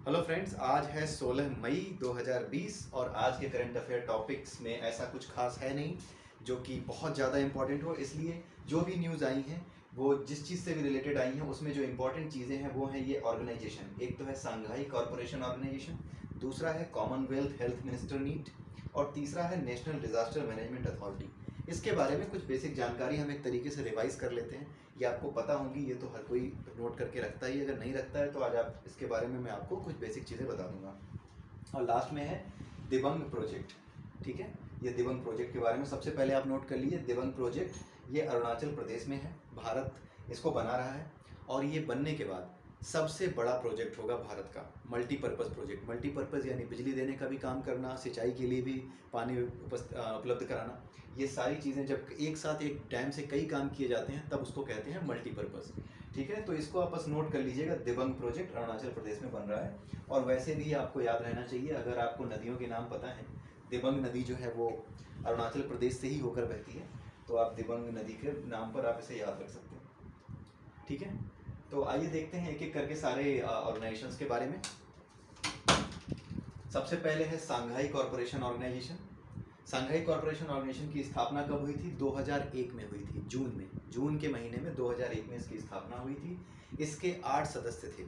Hello friends, आज है 16 मई 2020 और आज के करंट अफेयर टॉपिक्स में ऐसा कुछ खास है नहीं जो कि बहुत ज़्यादा इंपॉर्टेंट हो। इसलिए जो भी न्यूज़ आई हैं वो जिस चीज़ से भी रिलेटेड आई हैं उसमें जो इंपॉर्टेंट चीज़ें हैं वो हैं ये ऑर्गेनाइजेशन। एक तो है सांघाई कॉरपोरेशन ऑर्गेनाइजेशन, दूसरा है कॉमनवेल्थ हेल्थ मिनिस्टर नीट और तीसरा है नेशनल डिजास्टर मैनेजमेंट अथॉरिटी। इसके बारे में कुछ बेसिक जानकारी हम एक तरीके से रिवाइज कर लेते हैं। ये आपको पता होंगी, ये तो हर कोई नोट करके रखता ही, अगर नहीं रखता है तो आज आप इसके बारे में मैं आपको कुछ बेसिक चीज़ें बता दूंगा। और लास्ट में है दिबंग प्रोजेक्ट। ठीक है, ये दिबंग प्रोजेक्ट के बारे में सबसे पहले आप नोट कर लीजिए। दिबंग प्रोजेक्ट ये अरुणाचल प्रदेश में है, भारत इसको बना रहा है और ये बनने के बाद सबसे बड़ा प्रोजेक्ट होगा भारत का। मल्टीपर्पज़ प्रोजेक्ट, मल्टीपर्पज़ यानी बिजली देने का भी काम करना, सिंचाई के लिए भी पानी उपलब्ध कराना। ये सारी चीज़ें जब एक साथ एक डैम से कई काम किए जाते हैं तब उसको कहते हैं मल्टीपर्पज़। ठीक है, तो इसको आप बस नोट कर लीजिएगा, दिबंग प्रोजेक्ट अरुणाचल प्रदेश में बन रहा है। और वैसे भी आपको याद रहना चाहिए, अगर आपको नदियों के नाम पता है, दिबंग नदी जो है वो अरुणाचल प्रदेश से ही होकर बहती है, तो आप दिबंग नदी के नाम पर आप इसे याद रख सकते हैं। ठीक है, तो आइए देखते हैं एक एक करके सारे ऑर्गेनाइजेशंस के बारे में। सबसे पहले है Shanghai cooperation organisation. Shanghai cooperation organisation की स्थापना कब हुई थी? 2001 में हुई थी, जून के महीने में 2001 में इसकी स्थापना हुई थी। इसके 8 सदस्य थे,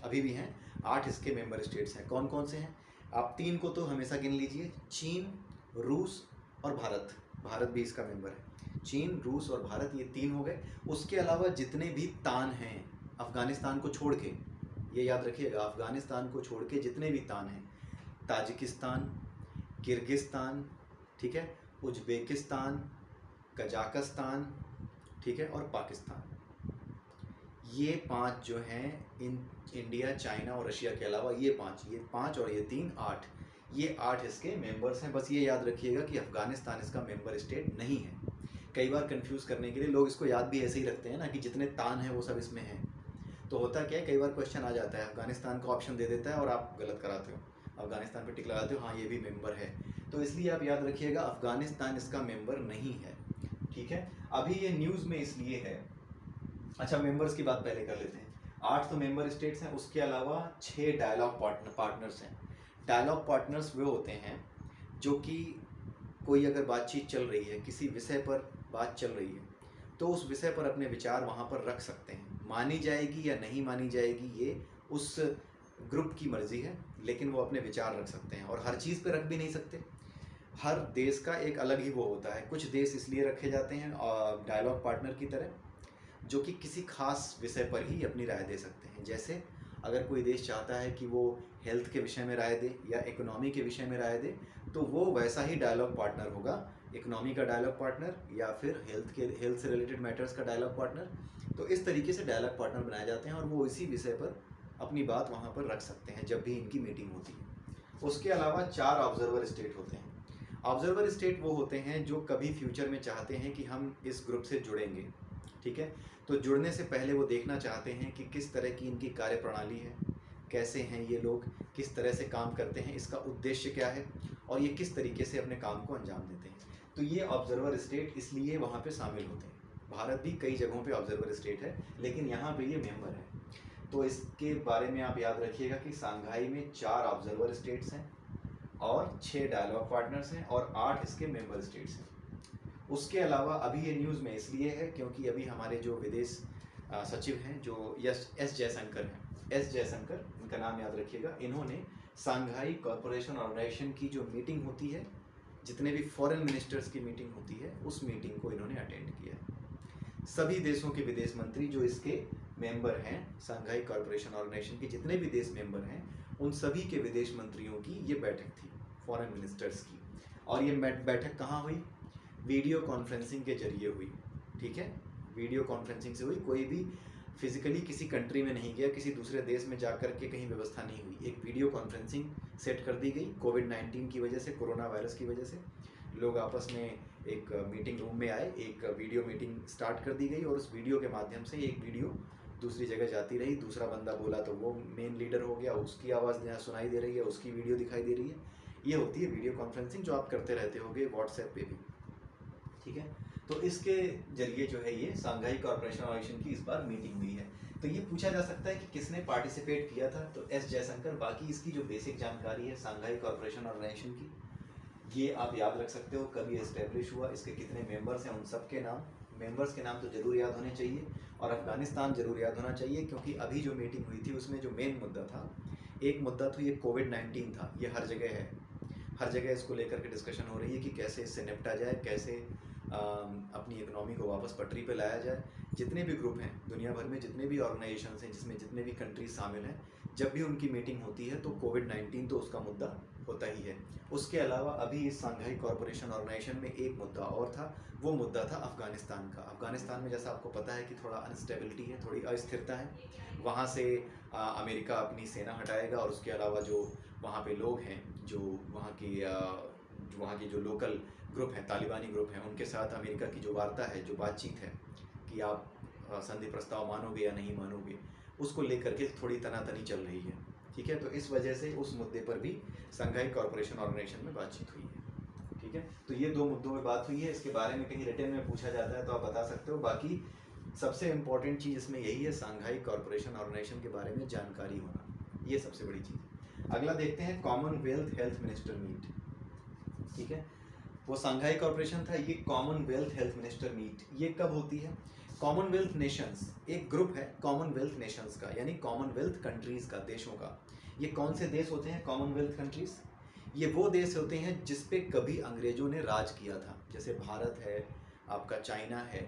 अभी भी हैं। 8 इसके मेंबर स्टेट्स हैं। कौन कौन से हैं? आप 3 को तो हमेशा गिन लीजिए, चीन, रूस और भारत। भारत भी इसका मेंबर है। चीन, रूस और भारत, ये 3 हो गए। उसके अलावा जितने भी तान हैं, अफगानिस्तान को छोड़ के, ये याद रखिएगा, अफगानिस्तान को छोड़ के जितने भी तान हैं, ताजिकिस्तान, किर्गिस्तान, ठीक है, उज्बेकिस्तान, कजाकिस्तान, ठीक है, और पाकिस्तान, ये 5 जो हैं, इन इंडिया, चाइना और रशिया के अलावा ये 5 और ये 3, 8, ये 8 इसके मेंबर्स हैं। बस ये याद रखिएगा कि अफगानिस्तान इसका मेंबर स्टेट नहीं है। कई बार कंफ्यूज करने के लिए लोग इसको याद भी ऐसे ही रखते हैं ना, कि जितने तान हैं वो सब इसमें हैं। तो होता क्या है, कई बार क्वेश्चन आ जाता है, अफगानिस्तान का ऑप्शन दे देता है और आप गलत कराते हो, अफगानिस्तान पर टिक लगाते हो, हाँ ये भी मेंबर है। तो इसलिए आप याद रखिएगा, अफगानिस्तान इसका मेंबर नहीं है। ठीक है, अभी ये न्यूज़ में इसलिए है। अच्छा, मेंबर्स की बात पहले कर लेते हैं। 8 तो मेंबर स्टेट्स हैं, उसके अलावा 6 डायलॉग पार्टनर्स हैं। डायलॉग पार्टनर्स वे होते हैं जो कि कोई अगर बातचीत चल रही है, किसी विषय पर बात चल रही है, तो उस विषय पर अपने विचार वहाँ पर रख सकते हैं। मानी जाएगी या नहीं मानी जाएगी ये उस ग्रुप की मर्जी है, लेकिन वो अपने विचार रख सकते हैं। और हर चीज़ पे रख भी नहीं सकते, हर देश का एक अलग ही वो होता है। कुछ देश इसलिए रखे जाते हैं डायलॉग पार्टनर की तरह, जो कि किसी खास विषय पर ही अपनी राय दे सकते हैं। जैसे अगर कोई देश चाहता है कि वो हेल्थ के विषय में राय दे या इकोनॉमी के विषय में राय दे, तो वो वैसा ही डायलॉग पार्टनर होगा, इकोनॉमी का डायलॉग पार्टनर या फिर हेल्थ से रिलेटेड मैटर्स का डायलॉग पार्टनर। तो इस तरीके से डायलॉग पार्टनर बनाए जाते हैं और वो इसी विषय पर अपनी बात वहाँ पर रख सकते हैं जब भी इनकी मीटिंग होती है। उसके अलावा 4 ऑब्जर्वर स्टेट होते हैं। ऑब्जर्वर स्टेट वो होते हैं जो कभी फ्यूचर में चाहते हैं कि हम इस ग्रुप से जुड़ेंगे। ठीक है, तो जुड़ने से पहले वो देखना चाहते हैं कि किस तरह की इनकी कार्यप्रणाली है, कैसे हैं ये लोग, किस तरह से काम करते हैं, इसका उद्देश्य क्या है और ये किस तरीके से अपने काम को अंजाम देते हैं। तो ये ऑब्जर्वर स्टेट इसलिए वहाँ पे शामिल होते हैं। भारत भी कई जगहों पे ऑब्जर्वर स्टेट है, लेकिन यहाँ पे ये मेंबर है। तो इसके बारे में आप याद रखिएगा कि सांघाई में 4 ऑब्जर्वर स्टेट्स हैं और 6 डायलॉग पार्टनर्स हैं और 8 इसके मेंबर स्टेट्स हैं। उसके अलावा अभी ये न्यूज़ में इसलिए है क्योंकि अभी हमारे जो विदेश सचिव हैं, जो एस जयशंकर हैं, एस जयशंकर, इनका नाम याद रखिएगा, इन्होंने सांघाई कॉरपोरेशन ऑर्गेनाइजेशन की जो मीटिंग होती है, जितने भी फॉरेन मिनिस्टर्स की मीटिंग होती है, उस मीटिंग को इन्होंने अटेंड किया है। सभी देशों के विदेश मंत्री जो इसके मेंबर हैं, सांघाई कॉरपोरेशन ऑर्गेनाइजेशन के जितने भी देश मेंबर हैं, उन सभी के विदेश मंत्रियों की ये बैठक थी, फॉरेन मिनिस्टर्स की। और ये बैठक कहाँ हुई? वीडियो कॉन्फ्रेंसिंग के जरिए हुई। ठीक है, वीडियो कॉन्फ्रेंसिंग से हुई, कोई भी फिजिकली किसी कंट्री में नहीं गया, किसी दूसरे देश में जाकर के कहीं व्यवस्था नहीं हुई। एक वीडियो कॉन्फ्रेंसिंग सेट कर दी गई। कोविड-19 की वजह से, कोरोना वायरस की वजह से लोग आपस में एक मीटिंग रूम में आए, एक वीडियो मीटिंग स्टार्ट कर दी गई और उस वीडियो के माध्यम से एक वीडियो दूसरी जगह जाती रही। दूसरा बंदा बोला तो वो मेन लीडर हो गया, उसकी आवाज़ जहाँ सुनाई दे रही है उसकी वीडियो दिखाई दे रही है। ये होती है वीडियो कॉन्फ्रेंसिंग, जो आप करते रहते होगे व्हाट्सएप पे भी। ठीक है, तो इसके जरिए जो है ये सांघाई कॉरपोरेशन ऑर्गेनाइजेशन की इस बार मीटिंग हुई है। तो ये पूछा जा सकता है कि किसने पार्टिसिपेट किया था, तो एस जयशंकर। बाकी इसकी जो बेसिक जानकारी है सांघाई कॉरपोरेशन ऑर्गेनाइजेशन की, ये आप याद रख सकते हो। कब ये इस्टेब्लिश हुआ, इसके कितने मेंबर्स हैं, उन सब के नाम, मेंबर्स के नाम तो जरूर याद होने चाहिए, और अफगानिस्तान जरूर याद होना चाहिए, क्योंकि अभी जो मीटिंग हुई थी उसमें जो मेन मुद्दा था, एक मुद्दा तो ये कोविड-19 था। ये हर जगह है, हर जगह इसको लेकर के डिस्कशन हो रही है कि कैसे इससे निपटा जाए, कैसे अपनी इकोनॉमी को वापस पटरी पे लाया जाए। जितने भी ग्रुप हैं दुनिया भर में, जितने भी ऑर्गेनाइजेशंस हैं, जिसमें जितने भी कंट्रीज शामिल हैं, जब भी उनकी मीटिंग होती है तो कोविड-19 तो उसका मुद्दा होता ही है। उसके अलावा अभी इस सांघाई कॉरपोरेशन ऑर्गेनाइजेशन में एक मुद्दा और था, वो मुद्दा था अफ़गानिस्तान का। अफ़गानिस्तान में जैसा आपको पता है कि थोड़ा अनस्टेबिलिटी है, थोड़ी अस्थिरता है। वहाँ से अमेरिका अपनी सेना हटाएगा, और उसके अलावा जो वहाँ पे लोग हैं, जो वहाँ के जो लोकल ग्रुप हैं, तालिबानी ग्रुप हैं, उनके साथ अमेरिका की जो वार्ता है, जो बातचीत है कि आप संधि प्रस्ताव मानोगे या नहीं मानोगे, उसको लेकर के थोड़ी तनातनी चल रही है। ठीक है, तो इस वजह से उस मुद्दे पर भी संघाई कॉरपोरेशन ऑर्गेनाइजेशन में बातचीत हुई है। ठीक है, तो ये दो मुद्दों में बात हुई है। इसके बारे में कहीं रिटर्न में पूछा जाता है तो आप बता सकते हो। बाकी सबसे इम्पोर्टेंट चीज़ इसमें यही है, सांघाई कॉरपोरेशन ऑर्गेनाइजेशन के बारे में जानकारी होना, ये सबसे बड़ी चीज़ है। अगला देखते हैं कॉमनवेल्थ हेल्थ मिनिस्टर मीट। ठीक है, वो सांघाई कॉरपोरेशन था, ये कॉमनवेल्थ हेल्थ मिनिस्टर मीट ये कब होती है? कॉमनवेल्थ नेशंस एक ग्रुप है कॉमनवेल्थ नेशंस का, यानी कॉमनवेल्थ कंट्रीज़ का, देशों का। ये कौन से देश होते हैं कॉमनवेल्थ कंट्रीज़? ये वो देश होते हैं जिस पे कभी अंग्रेज़ों ने राज किया था। जैसे भारत है, आपका चाइना है,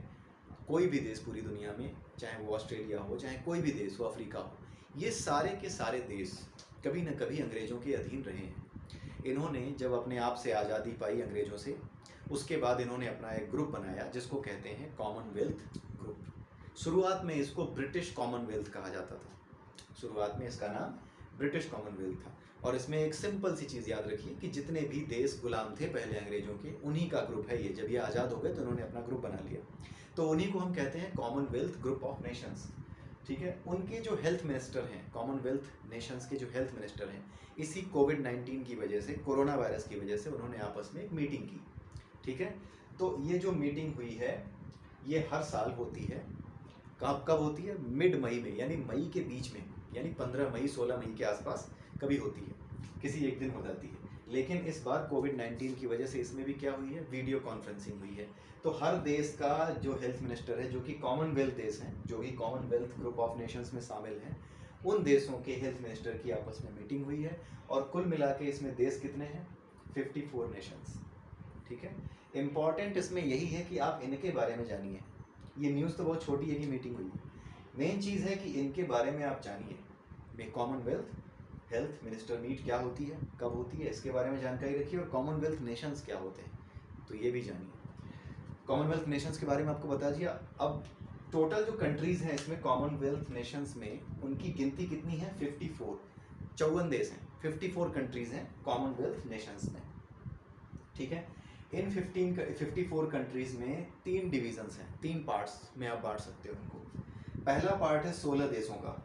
कोई भी देश पूरी दुनिया में, चाहे वो ऑस्ट्रेलिया हो, चाहे कोई भी देश हो, अफ्रीका हो, ये सारे के सारे देश कभी न कभी अंग्रेज़ों के अधीन रहे हैं। इन्होंने जब अपने आप से आज़ादी पाई अंग्रेज़ों से, उसके बाद इन्होंने अपना एक ग्रुप बनाया जिसको कहते हैं कॉमनवेल्थ ग्रुप। शुरुआत में इसको ब्रिटिश कॉमनवेल्थ कहा जाता था, शुरुआत में इसका नाम ब्रिटिश कॉमनवेल्थ था। और इसमें एक सिंपल सी चीज़ याद रखिए कि जितने भी देश गुलाम थे पहले अंग्रेज़ों के, उन्हीं का ग्रुप है ये। जब ये आज़ाद हो गए तो इन्होंने अपना ग्रुप बना लिया, तो उन्हीं को हम कहते हैं कॉमनवेल्थ ग्रुप ऑफ नेशंस। ठीक है, उनके जो हेल्थ मिनिस्टर हैं, कॉमनवेल्थ नेशंस के जो हेल्थ मिनिस्टर हैं, इसी कोविड-19 की वजह से, कोरोना वायरस की वजह से, उन्होंने आपस में एक मीटिंग की। ठीक है, तो ये जो मीटिंग हुई है ये हर साल होती है। कब कब होती है? मिड मई में, यानी मई के बीच में, यानी 15 मई 16 मई के आसपास कभी होती है, किसी एक दिन हो जाती है। लेकिन इस बार कोविड-19 की वजह से इसमें भी क्या हुई है, वीडियो कॉन्फ्रेंसिंग हुई है। तो हर देश का जो हेल्थ मिनिस्टर है, जो कि कॉमनवेल्थ देश हैं, जो कि कॉमनवेल्थ ग्रुप ऑफ नेशंस में शामिल हैं, उन देशों के हेल्थ मिनिस्टर की आपस में मीटिंग हुई है। और कुल मिला के इसमें देश कितने हैं? 54 नेशंस। ठीक है, इम्पॉर्टेंट इसमें यही है कि आप इनके बारे में जानिए। ये न्यूज़ तो बहुत छोटी है कि मीटिंग हुई है, मेन चीज़ है कि इनके बारे में आप जानिए। कॉमनवेल्थ हेल्थ मिनिस्टर मीट क्या होती है, कब होती है, इसके बारे में जानकारी रखिए। और कॉमनवेल्थ नेशंस क्या होते हैं, तो ये भी जानिए। कॉमनवेल्थ नेशंस के बारे में आपको बता दिया। अब टोटल जो कंट्रीज़ हैं इसमें कॉमनवेल्थ नेशंस में, उनकी गिनती कितनी है? 54, 54 देश हैं, 54 कंट्रीज़ हैं कॉमनवेल्थ नेशंस में। ठीक है, इन 54 कंट्रीज़ में 3 डिवीजन्स हैं, 3 पार्ट्स में आप बांट सकते हो उनको। पहला पार्ट है 16 देशों का,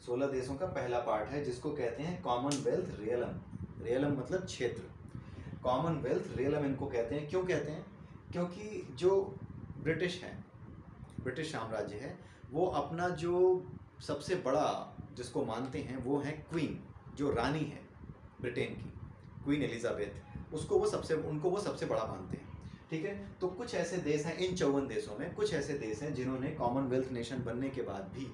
16 देशों का पहला पार्ट है, जिसको कहते हैं कॉमनवेल्थ रियलम। रियलम मतलब क्षेत्र, कॉमनवेल्थ रियलम इनको कहते हैं। क्यों कहते हैं? क्योंकि जो ब्रिटिश है, ब्रिटिश साम्राज्य है, वो अपना जो सबसे बड़ा जिसको मानते हैं वो है क्वीन, जो रानी है ब्रिटेन की, क्वीन एलिजाबेथ, उनको वो सबसे बड़ा मानते हैं। ठीक है, तो कुछ ऐसे देश हैं, इन 54 देशों में कुछ ऐसे देश हैं जिन्होंने कॉमनवेल्थ नेशन बनने के बाद भी,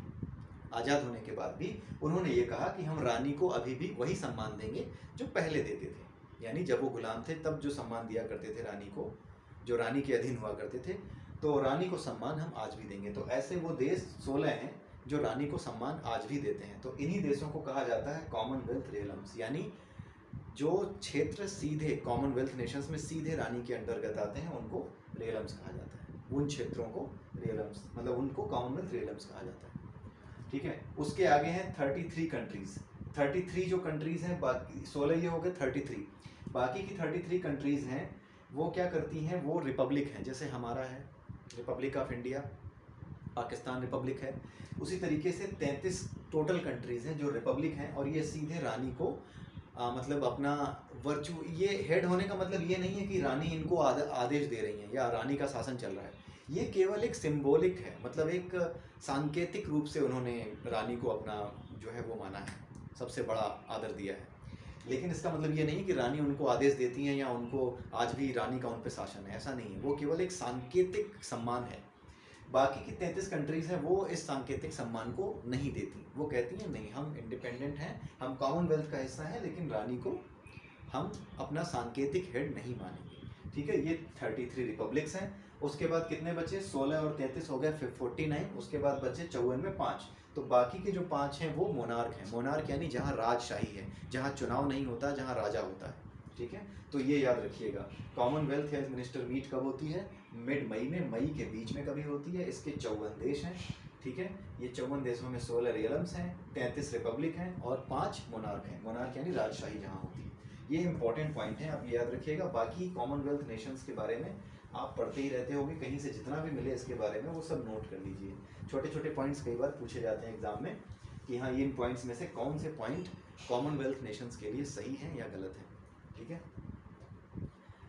आज़ाद होने के बाद भी, उन्होंने ये कहा कि हम रानी को अभी भी वही सम्मान देंगे जो पहले देते थे। यानी जब वो गुलाम थे तब जो सम्मान दिया करते थे रानी को, जो रानी के अधीन हुआ करते थे, तो रानी को सम्मान हम आज भी देंगे। तो ऐसे वो देश 16 हैं जो रानी को सम्मान आज भी देते हैं। तो इन्हीं देशों को कहा जाता है कॉमनवेल्थ रियलम्स, यानी जो क्षेत्र सीधे कॉमनवेल्थ नेशंस में सीधे रानी के अंतर्गत आते हैं उनको रियलम्स कहा जाता है। उन क्षेत्रों को रियलम्स, मतलब उनको कॉमनवेल्थ रियलम्स कहा जाता है। ठीक है, उसके आगे हैं 33 कंट्रीज़। 33 जो कंट्रीज़ हैं, बाकी 16 ये हो गए, 33 बाकी की 33 कंट्रीज़ हैं, वो क्या करती हैं? वो रिपब्लिक हैं। जैसे हमारा है Republic of India, Pakistan Republic है, उसी तरीके से 33 टोटल कंट्रीज़ हैं जो रिपब्लिक हैं। और ये सीधे रानी को मतलब अपना ये हेड होने का मतलब ये नहीं है कि रानी इनको आदेश दे रही हैं या रानी का शासन चल रहा है। ये केवल एक सिंबॉलिक है, मतलब एक सांकेतिक रूप से उन्होंने रानी को अपना जो है वो माना है, सबसे बड़ा आदर दिया है। लेकिन इसका मतलब ये नहीं कि रानी उनको आदेश देती हैं या उनको आज भी रानी का उन पर शासन है, ऐसा नहीं है। वो केवल एक सांकेतिक सम्मान है। बाकी की 33 कंट्रीज़ हैं वो इस सांकेतिक सम्मान को नहीं देती। वो कहती हैं नहीं, हम इंडिपेंडेंट हैं, हम कॉमनवेल्थ का हिस्सा हैं, लेकिन रानी को हम अपना सांकेतिक हेड नहीं मानेंगे। ठीक है, ये 33 रिपब्लिक्स हैं। उसके बाद कितने बचे? 16 और 33 हो गए 49। उसके बाद बचे 54 में 5। तो बाकी के जो 5 हैं वो मोनार्क हैं। मोनार्क यानी जहाँ राजशाही है, जहाँ चुनाव नहीं होता, जहाँ राजा होता है। ठीक है, तो ये याद रखिएगा। कॉमनवेल्थ हेल्थ मिनिस्टर मीट कब होती है? मिड मई में, मई के बीच में कभी होती है। इसके 54 देश हैं। ठीक है, ये 54 देशों में 16 रियलम्स हैं, 33 रिपब्लिक हैं और 5 मोनार्क हैं। मोनार्क यानी राजशाही जहाँ होती है। ये इंपॉर्टेंट पॉइंट है, आप ये याद रखिएगा। बाकी कॉमनवेल्थ नेशंस के बारे में आप पढ़ते ही रहते होंगे, कहीं से जितना भी मिले इसके बारे में वो सब नोट कर लीजिए। छोटे छोटे पॉइंट्स कई बार पूछे जाते हैं एग्जाम में कि हाँ, इन पॉइंट्स में से कौन से पॉइंट कॉमनवेल्थ नेशंस के लिए सही हैं या गलत हैं। ठीक है,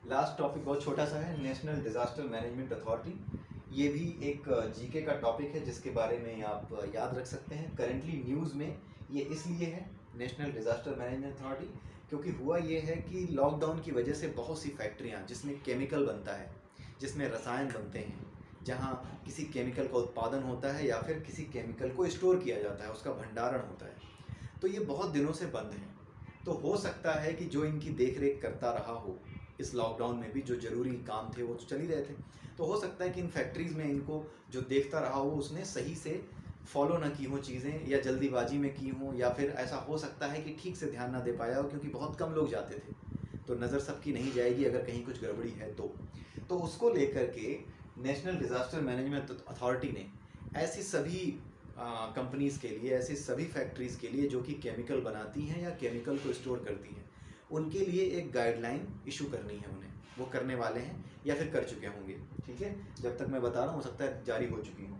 लास्ट टॉपिक बहुत छोटा सा है, नेशनल डिजास्टर मैनेजमेंट अथॉरिटी। ये भी एक जीके का टॉपिक है जिसके बारे में आप याद रख सकते हैं। करेंटली न्यूज़ में ये इसलिए है नेशनल डिजास्टर मैनेजमेंट अथॉरिटी क्योंकि हुआ ये है कि लॉकडाउन की वजह से बहुत सी फैक्ट्रियाँ जिसमें केमिकल बनता है, जिसमें रसायन बनते हैं, जहाँ किसी केमिकल का उत्पादन होता है या फिर किसी केमिकल को स्टोर किया जाता है, उसका भंडारण होता है, तो ये बहुत दिनों से बंद हैं। तो हो सकता है कि जो इनकी देख रेख करता रहा हो इस लॉकडाउन में भी, जो ज़रूरी काम थे वो तो चल ही रहे थे, तो हो सकता है कि इन फैक्ट्रीज़ में इनको जो देखता रहा हो उसने सही से फॉलो ना की हो चीज़ें, या जल्दीबाजी में की हों, या फिर ऐसा हो सकता है कि ठीक से ध्यान ना दे पाया हो क्योंकि बहुत कम लोग जाते थे, तो नज़र सबकी नहीं जाएगी अगर कहीं कुछ गड़बड़ी है तो उसको लेकर के नेशनल डिज़ास्टर मैनेजमेंट अथॉरिटी ने ऐसी सभी कंपनीज़ के लिए, ऐसी सभी फैक्ट्रीज़ के लिए जो कि केमिकल बनाती हैं या केमिकल को स्टोर करती हैं, उनके लिए एक गाइडलाइन इशू करनी है उन्हें। वो करने वाले हैं या फिर कर चुके होंगे। ठीक है, जब तक मैं बता रहा हूँ हो सकता है जारी हो चुकी हूँ।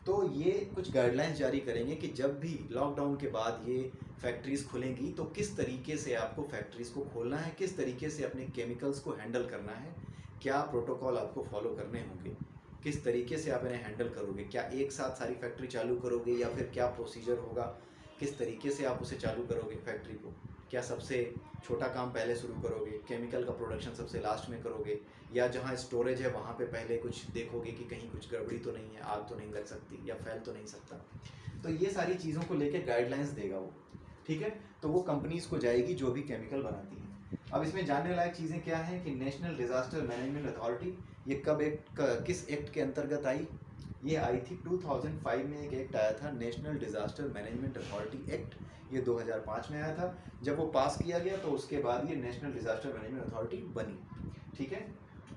तो ये कुछ गाइडलाइंस जारी करेंगे कि जब भी लॉकडाउन के बाद ये फैक्ट्रीज़ खुलेंगी तो किस तरीके से आपको फैक्ट्रीज़ को खोलना है, किस तरीके से अपने केमिकल्स को हैंडल करना है, क्या प्रोटोकॉल आपको फॉलो करने होंगे, किस तरीके से आप इन्हें हैंडल करोगे, क्या एक साथ सारी फैक्ट्री चालू करोगे या फिर क्या प्रोसीजर होगा, किस तरीके से आप उसे चालू करोगे फैक्ट्री को, क्या सबसे छोटा काम पहले शुरू करोगे, केमिकल का प्रोडक्शन सबसे लास्ट में करोगे, या जहाँ स्टोरेज है वहाँ पे पहले कुछ देखोगे कि कहीं कुछ गड़बड़ी तो नहीं है, आग तो नहीं लग सकती या फैल तो नहीं सकता। तो ये सारी चीज़ों को लेकर गाइडलाइंस देगा वो। ठीक है, तो वो कंपनीज़ को जाएगी जो भी केमिकल बनाती हैं। अब इसमें जानने लायक चीज़ें क्या हैं कि नेशनल डिज़ास्टर मैनेजमेंट अथॉरिटी ये कब किस एक्ट के अंतर्गत आई? ये आई थी 2005 में, एक एक्ट आया था national disaster management authority act, ये 2005 में आया था। जब वो पास किया गया तो उसके बाद ये नेशनल डिज़ास्टर मैनेजमेंट अथॉरिटी बनी। ठीक है,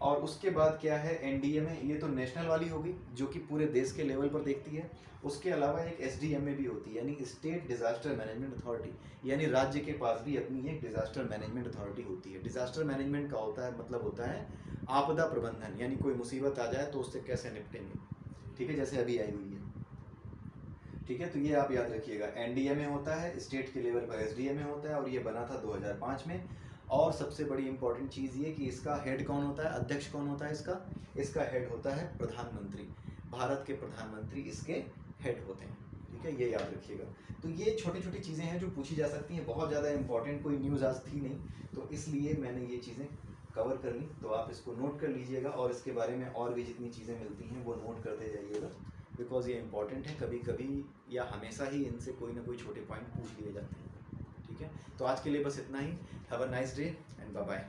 और उसके बाद क्या है, एनडीए में, ये तो नेशनल वाली होगी जो कि पूरे देश के लेवल पर देखती है। उसके अलावा एक एसडीएम में भी होती है, यानी स्टेट डिज़ास्टर मैनेजमेंट अथॉरिटी, यानी राज्य के पास भी अपनी एक डिज़ास्टर मैनेजमेंट अथॉरिटी होती है। डिज़ास्टर मैनेजमेंट का होता है मतलब होता है आपदा प्रबंधन, यानी कोई मुसीबत आ जाए तो उससे कैसे निपटेंगे। ठीक है, जैसे अभी आई हुई है। ठीक है, तो ये आप याद रखिएगा, एनडीए में होता है, स्टेट के लेवल पर एसडीए में होता है, और ये बना था 2005 में। और सबसे बड़ी इंपॉर्टेंट चीज़ ये कि इसका हेड कौन होता है, अध्यक्ष कौन होता है इसका हेड होता है प्रधानमंत्री। भारत के प्रधानमंत्री इसके हेड होते हैं। ठीक है, ये याद रखिएगा। तो ये छोटी छोटी चीज़ें हैं जो पूछी जा सकती हैं, बहुत ज़्यादा इंपॉर्टेंट कोई न्यूज़ आज थी नहीं, तो इसलिए मैंने ये चीज़ें कवर कर ली। तो आप इसको नोट कर लीजिएगा और इसके बारे में और भी जितनी चीज़ें मिलती हैं वो नोट करते जाइएगा, बिकॉज ये इंपॉर्टेंट है। कभी कभी या हमेशा ही इनसे कोई ना कोई छोटे पॉइंट पूछ लिए जाते हैं। ठीक है, तो आज के लिए बस इतना ही। Have a nice day and bye bye.